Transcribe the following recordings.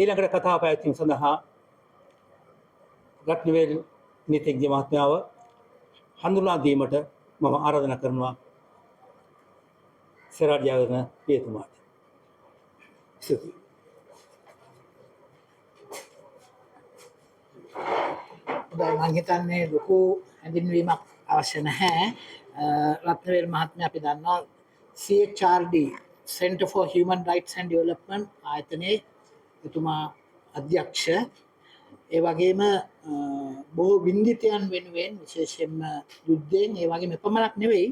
ඊළඟට කතා පැවැත්වීම සඳහා රත්නවේල් නීතිඥ මහත්මයාව හඳුනා දීමට මම ආරාධනා කරනවා සරාජ්‍යවර්ණ පියතුමාට. ස්තුතියි. මම හිතන්නේ ලොකු හැඳින්වීමක් අවශ්‍ය නැහැ. රත්නවේල් මහත්මයා අපි දන්නවා CHRD Center for Human Rights and Development ආයතනයේ එතුමා අධ්‍යක්ෂ. ඒ වගේම බොහෝ වින්දිතයන් වෙනුවෙන් විශේෂයෙන්ම යුද්ධයෙන් ඒ වගේම එපමණක් නෙවෙයි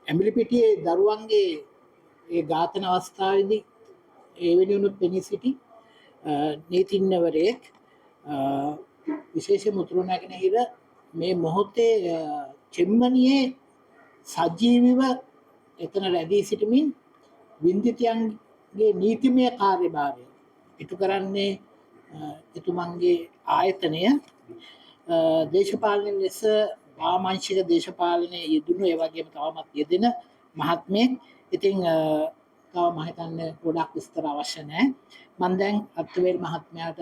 ඇඹිලිපිටියේ දරුවන්ගේ ඒ ඝාතන අවස්ථාවේදී ඒ වෙනුවෙන් පෙනී සිටි නීතිඥවරයෙක් විශේෂ මුතුරු නැගෙනහිර මේ මොහොතේ චෙම්මනියේ සජීවීව එතන රැඳී සිටමින් වින්දිතයන්ගේ නීතිමය කාර්යභාරය ඉටු කරන්නේ එතුමන්ගේ ආයතනය. දේශපාලන ලෙස වාමාංශික දේශපාලනයේ යෙදුණු ඒ වගේම තවමත් යෙදෙන මහත්මයෙක්. ඉතින් තව මම හිතන්නේ ගොඩක් විස්තර අවශ්‍ය නැහැ. මම දැන් රත්නවේල් මහත්මයාට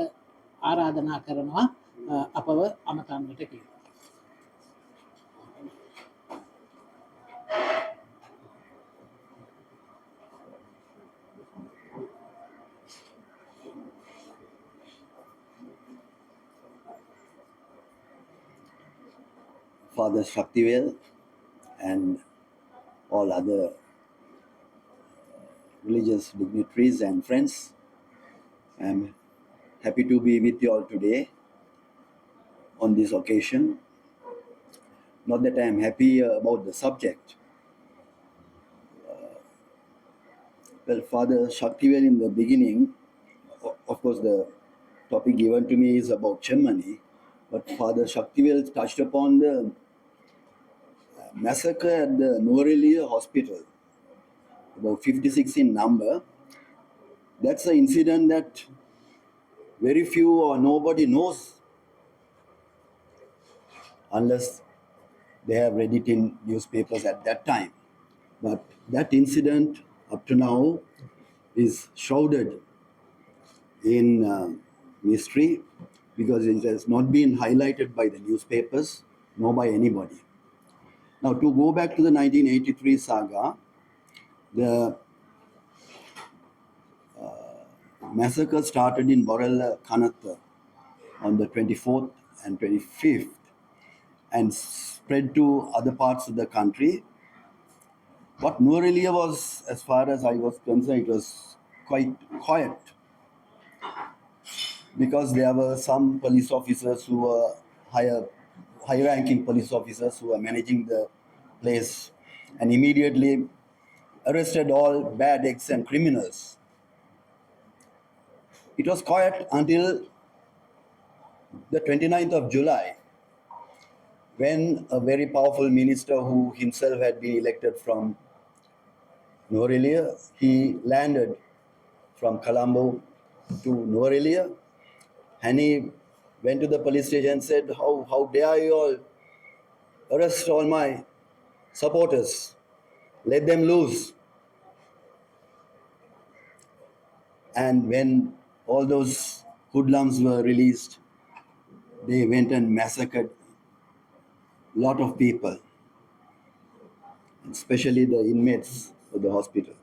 ආරාධනා කරනවා අපව අමතන්නට කියලා. Father Rathnawel and all other religious dignitaries and friends, I'm happy to be with you all today on this occasion. Not that I'm happy about the subject. Well, Father Rathnawel in the beginning, of course the topic given to me is about Chemmani, but Father Rathnawel touched upon the massacre at the Norelia hospital, about 56 in number. That's an incident that very few or nobody knows unless they have read it in newspapers at that time. But that incident up to now is shrouded in mystery because it has not been highlighted by the newspapers nor by anybody. Now, to go back to the 1983 saga, the massacre started in Borella, Kanata on the 24th and 25th and spread to other parts of the country. But Norelia was, as far as I was concerned, it was quite quiet because there were some police officers who were high-ranking police officers who were managing the place and immediately arrested all bad eggs and criminals. It was quiet until the 29th of July, when a very powerful minister who himself had been elected from Norelia, he landed from Colombo to Norelia and he went to the police station and said, how dare you all arrest all my supporters, let them loose. And when all those hoodlums were released, they went and massacred a lot of people, especially the inmates of the hospital.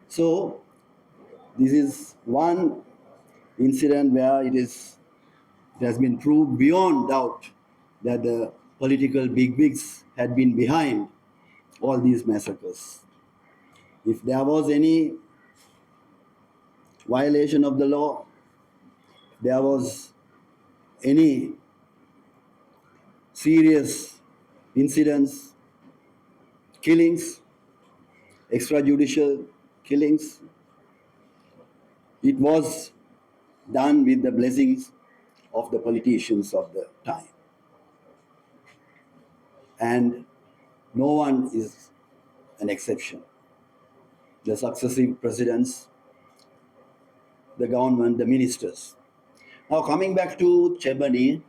So this is one incident where it has been proved beyond doubt that the political bigwigs had been behind all these massacres. If there was any violation of the law, there was any serious incidents, killings, extrajudicial killings, it was done with the blessings of the politicians of the time. And no one is an exception. The successive presidents, the government, the ministers. Now coming back to Chemmani,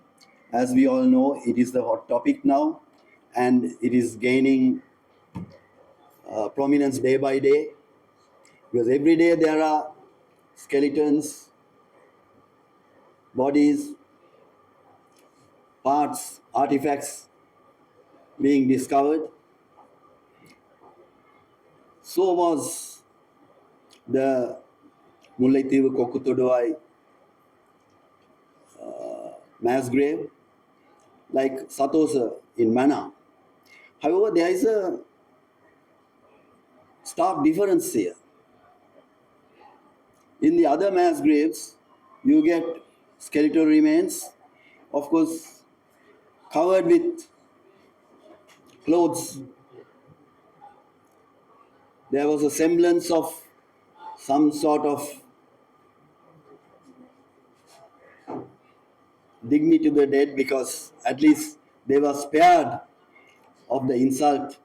as we all know, it is the hot topic now and it is gaining prominence day by day because every day there are skeletons, bodies, parts, artifacts being discovered. So was the Mullaitivu Kokutodoi mass grave, like Satosa in Mana. However, there is a stark difference here. In the other mass graves, you get skeletal remains, of course, covered with clothes. There was a semblance of some sort of dignity to the dead, because at least they were spared of the insult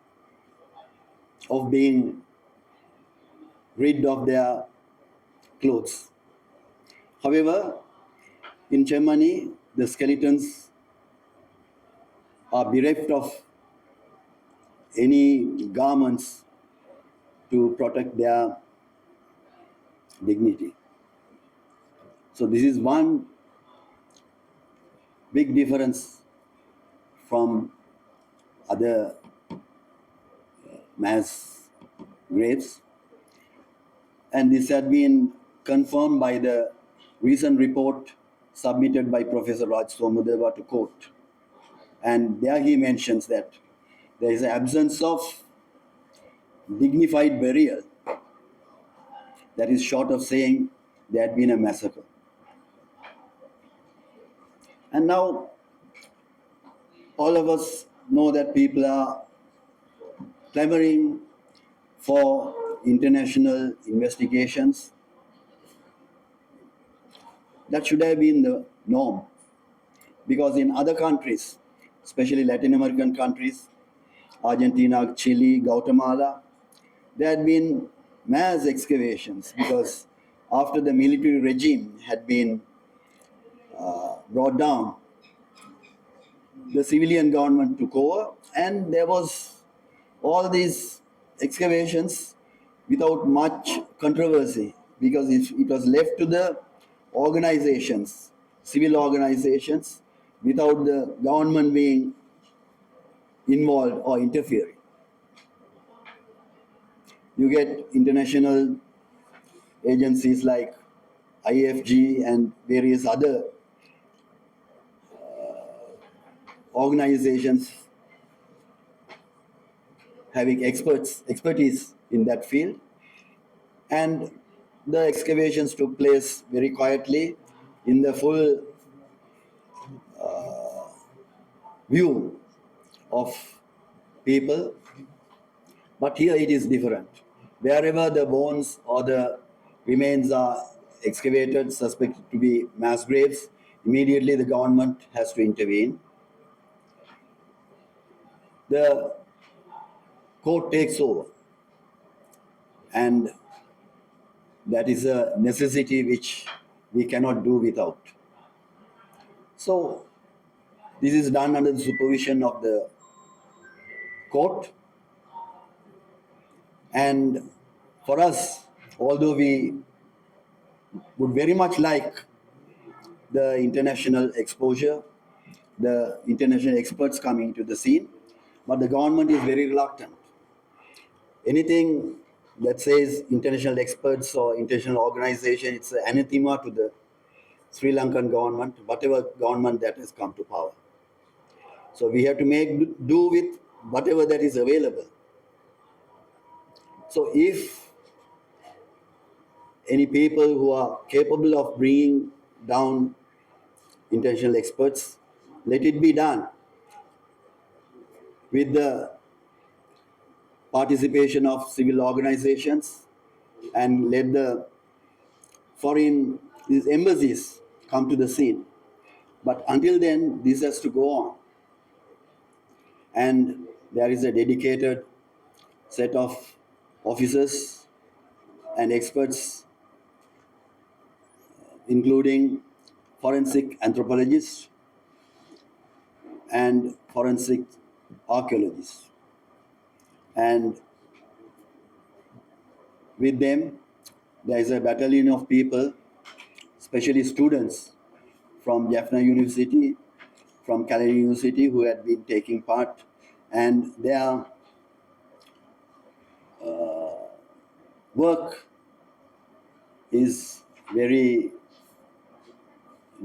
of being rid of their clothes. However, in Chemmani, the skeletons are bereft of any garments to protect their dignity. So this is one big difference from other mass graves, and this had been confirmed by the recent report submitted by Professor Raj Somudeva to court. And there he mentions that there is an absence of dignified burial, that is short of saying there had been a massacre. And now all of us know that people are clamoring for international investigations. That should have been the norm, because in other countries, especially Latin American countries, Argentina, Chile, Guatemala, there had been mass excavations, because after the military regime had been brought down, the civilian government took over, and there was all these excavations without much controversy, because it was left to the organizations, civil organizations, without the government being involved or interfering. You get international agencies like IFG and various other organizations having expertise in that field, and the excavations took place very quietly in the full view of people. But here it is different. Wherever the bones or the remains are excavated, suspected to be mass graves, immediately the government has to intervene. The court takes over, and that is a necessity which we cannot do without. So this is done under the supervision of the court. And for us, although we would very much like the international exposure, the international experts coming to the scene, but the government is very reluctant. Anything that says international experts or international organization, it's anathema to the Sri Lankan government, whatever government that has come to power. So we have to make do with whatever that is available. So if any people who are capable of bringing down international experts, let it be done with the participation of civil organizations, and let the foreign embassies come to the scene. But until then, this has to go on. And there is a dedicated set of officers and experts, including forensic anthropologists and forensic archaeologists. And with them, there is a battalion of people, especially students from Jaffna University, from Calais University, who had been taking part, and their work is very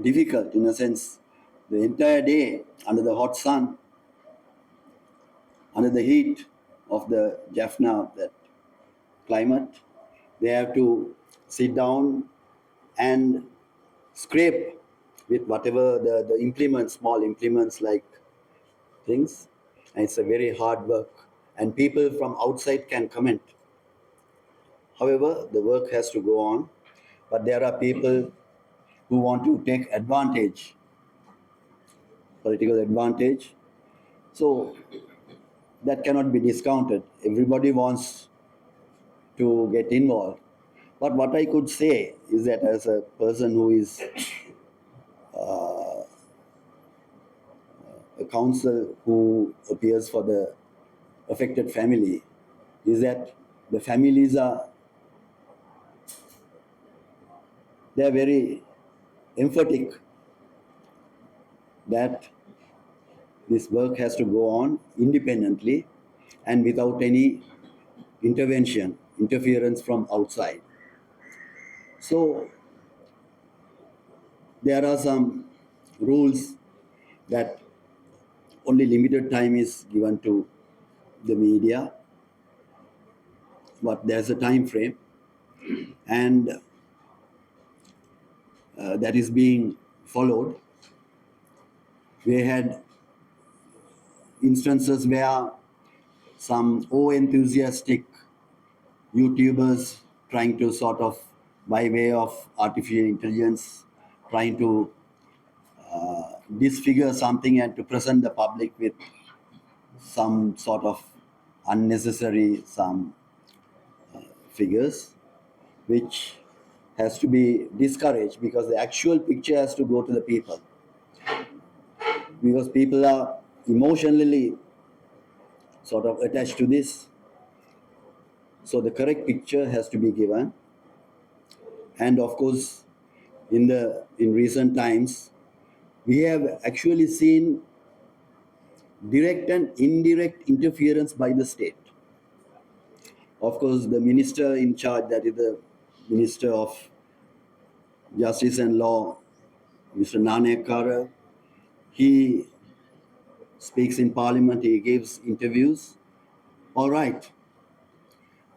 difficult in a sense. The entire day under the hot sun, under the heat of the Jaffna, that climate, they have to sit down and scrape with whatever the implements, small implements like things. And it's a very hard work. And people from outside can comment. However, the work has to go on. But there are people who want to take advantage, political advantage. So that cannot be discounted. Everybody wants to get involved. But what I could say is that as a person who is a counsel who appears for the affected family, is that the families are very emphatic that this work has to go on independently and without any interference from outside. So there are some rules that only limited time is given to the media, but there's a time frame, and that is being followed. We had instances where some enthusiastic YouTubers trying to sort of, by way of artificial intelligence, trying to disfigure something and to present the public with some sort of unnecessary figures, which has to be discouraged because the actual picture has to go to the people. Because people are emotionally sort of attached to this. So the correct picture has to be given. And of course, in recent times, we have actually seen direct and indirect interference by the state. Of course, the minister in charge, that is the Minister of Justice and Law, Mr. Nanekara, he speaks in Parliament, he gives interviews. All right.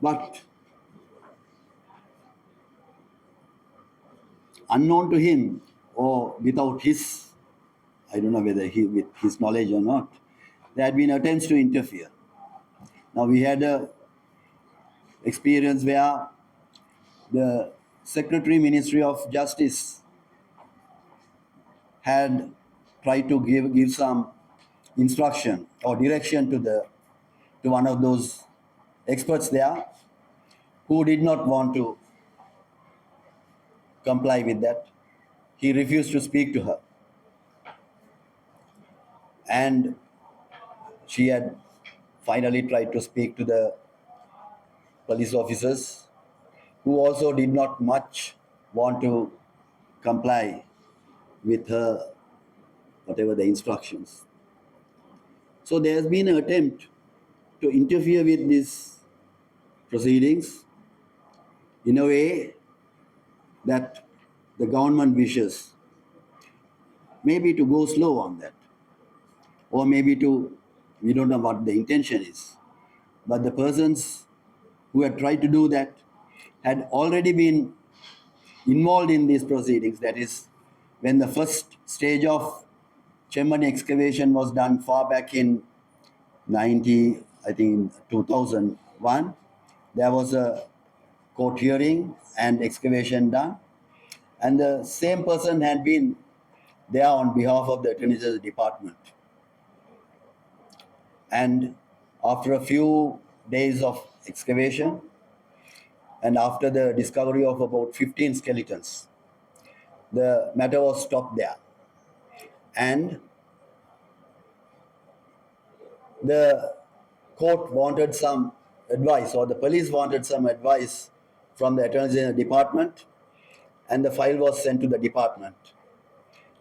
But unknown to him or without his, I don't know whether with his knowledge or not, there had been attempts to interfere. Now we had a experience where the Secretary Ministry of Justice had tried to give some instruction or direction to one of those experts there who did not want to comply with that. He refused to speak to her. And she had finally tried to speak to the police officers, who also did not much want to comply with her, whatever the instructions. So there has been an attempt to interfere with these proceedings in a way that the government wishes, maybe to go slow on that, or maybe we don't know what the intention is. But the persons who had tried to do that had already been involved in these proceedings. That is, when the first stage of Chemmani excavation was done far back in 2001, there was a court hearing and excavation done. And the same person had been there on behalf of the Attorney General's Department. And after a few days of excavation, and after the discovery of about 15 skeletons, the matter was stopped there. And the court wanted some advice, or the police wanted some advice from the Attorney General Department, and the file was sent to the department.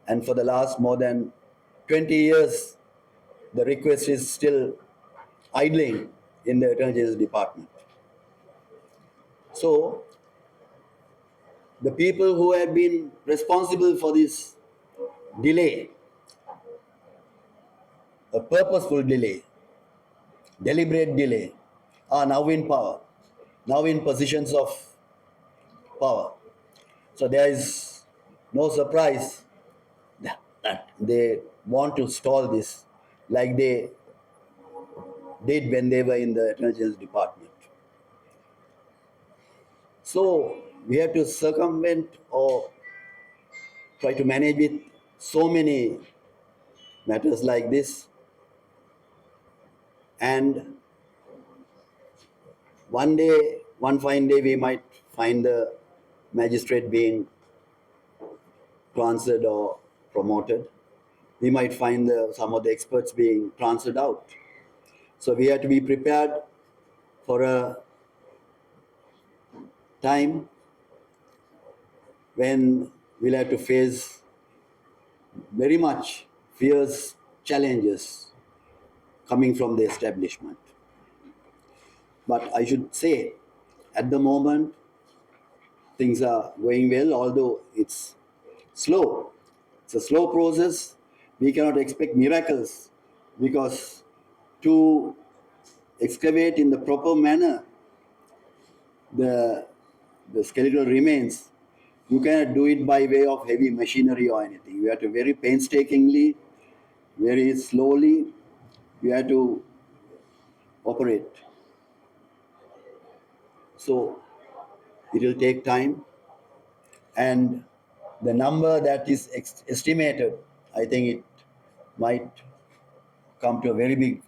And for the last more than 20 years, the request is still idling in the Attorney General's Department. So, the people who have been responsible for this delay, a purposeful delay, deliberate delay, are now in power, now in positions of power. So there is no surprise that they want to stall this like they did when they were in the Attorney General's Department. So we have to circumvent or try to manage with so many matters like this. And one fine day, we might find the magistrate being transferred or promoted. We might find some of the experts being transferred out. So we have to be prepared for a time when we'll have to face very much fierce challenges coming from the establishment. But I should say, at the moment, things are going well, although it's slow. It's a slow process. We cannot expect miracles because to excavate in the proper manner the skeletal remains, you cannot do it by way of heavy machinery or anything. You have to very painstakingly, very slowly, you have to operate. So it will take time, and the number that is estimated, I think it might come to a very big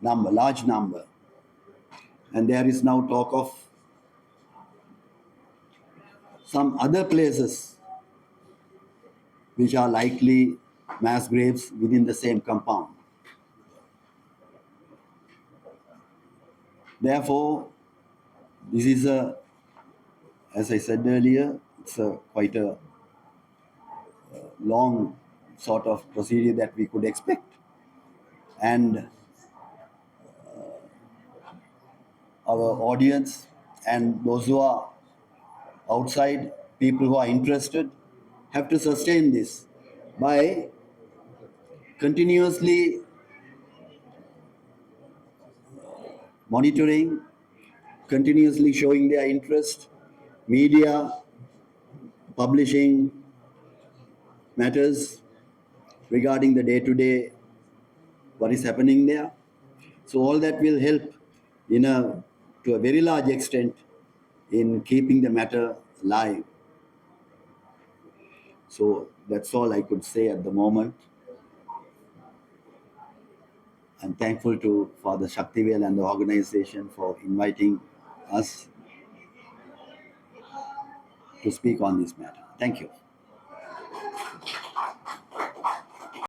number, large number. And there is now talk of some other places which are likely mass graves within the same compound. Therefore, this is as I said earlier, it's quite a long sort of procedure that we could expect. And our audience and those who are outside, people who are interested, have to sustain this by continuously monitoring, continuously showing their interest, media, publishing matters regarding the day-to-day, what is happening there. So all that will help to a very large extent in keeping the matter live. So that's all I could say at the moment. I'm thankful to Father Shaktivel and the organization for inviting us to speak on this matter. Thank you.